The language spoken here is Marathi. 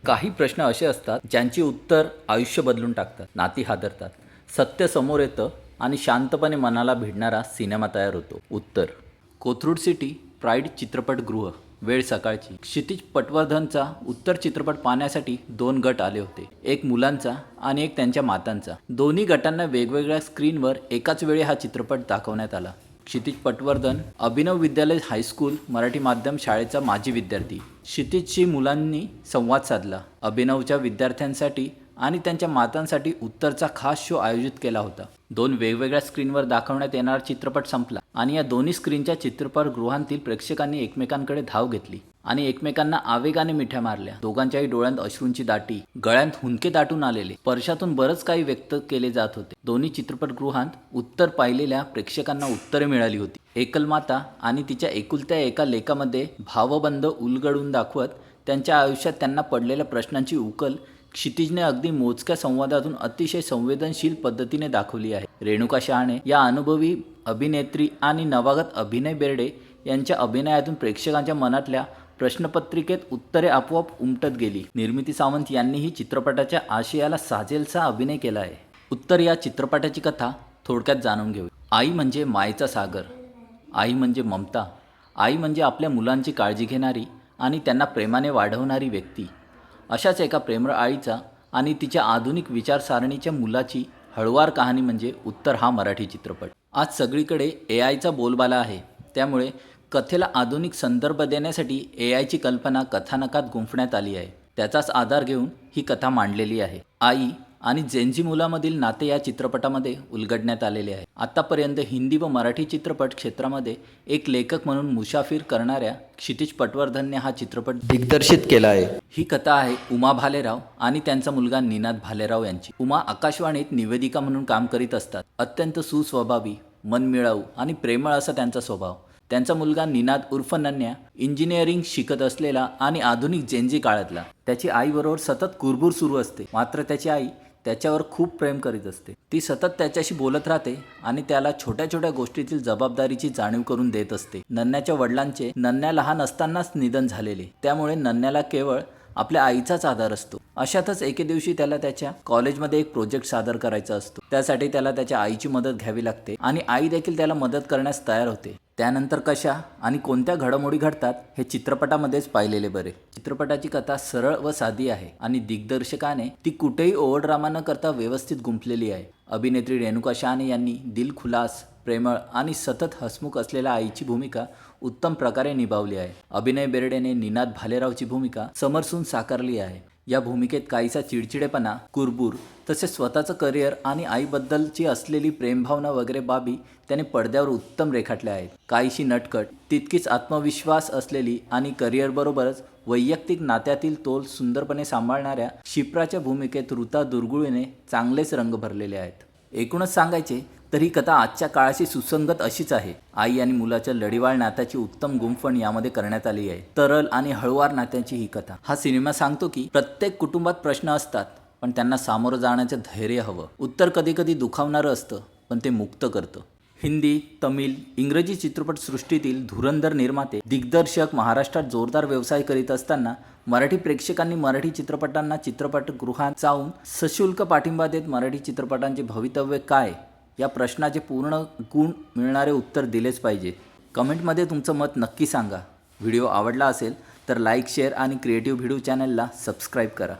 काही प्रश्न असे असतात ज्यांची उत्तर आयुष्य बदलून टाकतात. नाती हादरतात, सत्य समोर येतं आणि शांतपणे मनाला भिडणारा सिनेमा तयार होतो. उत्तर: कोथरूड सिटी प्राईड चित्रपटगृह. वेळ सकाळची. क्षितिज पटवर्धनचा उत्तर चित्रपट पाहण्यासाठी 2 गट आले होते. एक मुलांचा आणि एक त्यांच्या मातांचा. दोन्ही गटांना वेगवेगळ्या स्क्रीनवर एकाच वेळी हा चित्रपट दाखवण्यात आला. क्षितिज पटवर्धन अभिनव विद्यालय हायस्कूल मराठी माध्यम शाळेचा माजी विद्यार्थी. क्षितिजशी मुलांनी संवाद साधला. अभिनवच्या विद्यार्थ्यांसाठी आणि त्यांच्या मातांसाठी उत्तरचा खास शो आयोजित केला होता. 2 वेगवेगळ्या स्क्रीनवर दाखवण्यात येणारा चित्रपट संपला आणि या दोन्ही स्क्रीनच्या चित्रपटगृहांतील प्रेक्षकांनी एकमेकांकडे धाव घेतली आणि एकमेकांना आवेगाने मिठ्या मारल्या. दोघांच्याही डोळ्यांत अश्रूंची दाटी, गळ्यांत हुंदके दाटून आलेले, स्पर्शातून बरंच काही व्यक्त केले जात होते. दोन्ही चित्रपटगृहांत उत्तर पाहिलेल्या प्रेक्षकांना उत्तरे मिळाली होती. एकलमाता आणि तिच्या एकुलत्या एका लेकामध्ये भावबंध उलगडून दाखवत त्यांच्या आयुष्यात त्यांना पडलेल्या प्रश्नांची उकल क्षितिजने अगदी मोजक्या संवादातून अतिशय संवेदनशील पद्धतीने दाखवली आहे. रेणुका शहाणे या अनुभवी अभिनेत्री आणि नवागत अभिनय बेर्डे यांच्या अभिनयातून प्रेक्षकांच्या मनातल्या प्रश्नपत्रिकेत उत्तरे आपोआप उमटत गेली. निर्मिती सावंत यांनीही चित्रपटाच्या आशयाला साजेलसा अभिनय केला आहे. उत्तर या चित्रपटाची कथा थोडक्यात जाणून घेऊ. आई म्हणजे मायेचा सागर, आई म्हणजे ममता, आई म्हणजे आपल्या मुलांची काळजी घेणारी आणि त्यांना प्रेमाने वाढवणारी व्यक्ती. अशाच एका प्रेमळ आईचा आणि तिच्या आधुनिक विचारसारणीच्या मुलाची हळुवार कहाणी म्हणजे उत्तर हा मराठी चित्रपट. आज सगळीकडे AIचा बोलबाला आहे, त्यामुळे कथेला आधुनिक संदर्भ देण्यासाठी AIची कल्पना कथानकात गुंफण्यात आली आहे. त्याचाच आधार घेऊन ही कथा मांडलेली आहे. आई आणि जेनझी मुलामधील नाते या चित्रपटामध्ये उलगडण्यात आलेले आहे. आत्तापर्यंत हिंदी व मराठी चित्रपट क्षेत्रामध्ये एक लेखक म्हणून मुसाफिर करणाऱ्या क्षितिज पटवर्धनने हा चित्रपट दिग्दर्शित केला आहे. ही कथा आहे उमा भालेराव आणि त्यांचा मुलगा निनाद भालेराव यांची. उमा आकाशवाणीत निवेदिका म्हणून काम करीत असतात. अत्यंत सुस्वभावी, मनमिळाऊ आणि प्रेमळ असा त्यांचा स्वभाव. त्यांचा मुलगा निनाद उर्फ नन्या इंजिनिअरिंग शिकत असलेला आणि आधुनिक जेनझी काळातला. त्याची आईबरोबर सतत कुरबुर सुरू असते. मात्र त्याची आई त्याच्यावर खूप प्रेम करीत असते. ती सतत त्याच्याशी बोलत राहते आणि त्याला छोट्या छोट्या गोष्टीतील जबाबदारीची जाणीव करून देत असते. नन्याच्या वडिलांचे नन्या लहान असतानाच निधन झालेले, त्यामुळे नन्याला केवळ आपल्या आईचाच आधार असतो. अशातच एके दिवशी त्याला त्याच्या कॉलेजमध्ये एक प्रोजेक्ट सादर करायचा असतो. त्यासाठी त्याला त्याच्या आईची मदत घ्यावी लागते आणि आई देखील त्याला मदत करण्यास तयार होते. त्यानंतर कशा आणि कोणत्या घडामोडी घडतात हे चित्रपटामध्येच पाहिलेले बरे. चित्रपटाची कथा सरळ व साधी आहे आणि दिग्दर्शकाने ती कुठेही ओव्हरड्रामा न करता व्यवस्थित गुंफलेली आहे. अभिनेत्री रेणुका शहाणे यांनी दिलखुलास, प्रेमळ आणि सतत हसमुख असलेल्या आईची भूमिका उत्तम प्रकारे निभावली आहे. अभिनय बेर्डेने निनाद भालेरावची भूमिका समरसून साकारली आहे. या भूमिकेत काहीसा चिडचिडेपणा, कुरबूर, तसेच स्वतःचं करिअर आणि आईबद्दलची असलेली प्रेमभावना वगैरे बाबी त्याने पडद्यावर उत्तम रेखाटल्या आहेत. काहीशी नटखट, तितकीच आत्मविश्वास असलेली आणि करिअरबरोबरच वैयक्तिक नात्यातील तोल सुंदरपणे सांभाळणाऱ्या शिप्राच्या भूमिकेत ऋता दुर्गुळेने चांगलेच रंग भरलेले आहेत. एकूणच सांगायचे तर ही कथा आजच्या काळाशी सुसंगत अशीच आहे. आई आणि मुलाच्या लढीवाळ नात्याची उत्तम गुंफण यामध्ये करण्यात आली आहे. तरल आणि हळुवार नात्याची ही कथा. हा सिनेमा सांगतो की प्रत्येक कुटुंबात प्रश्न असतात, पण त्यांना सामोरं जाण्याचं धैर्य हवं. उत्तर कधी कधी दुखावणारं असतं, पण ते मुक्त करतं. हिंदी, तमिळ, इंग्रजी चित्रपटसृष्टीतील धुरंधर निर्माते, दिग्दर्शक महाराष्ट्रात जोरदार व्यवसाय करीत असताना मराठी प्रेक्षकांनी मराठी चित्रपटांना चित्रपटगृहात जाऊन सशुल्क पाठिंबा देत मराठी चित्रपटांचे भवितव्य काय या प्रश्नाचे पूर्ण गुण मिळणारे उत्तर दिलेच पाहिजे. कमेंटमध्ये तुमचं मत नक्की सांगा. व्हिडिओ आवडला असेल तर लाईक, शेअर आणि क्रिएटिव्ह व्हिडिओ चॅनलला सबस्क्राईब करा.